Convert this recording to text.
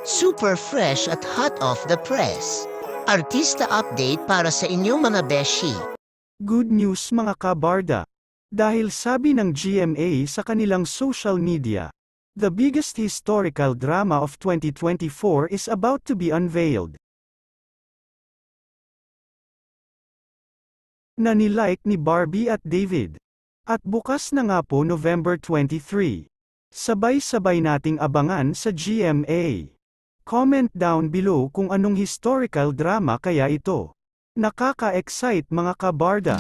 Super fresh at hot off the press. Artista update para sa inyong mga beshi. Good news mga kabarda. Dahil sabi ng GMA sa kanilang social media, the biggest historical drama of 2024 is about to be unveiled. Na nilike ni Barbie at David. At bukas na nga po November 23. Sabay-sabay nating abangan sa GMA. Comment down below kung anong historical drama kaya ito. Nakaka-excite mga kabarda.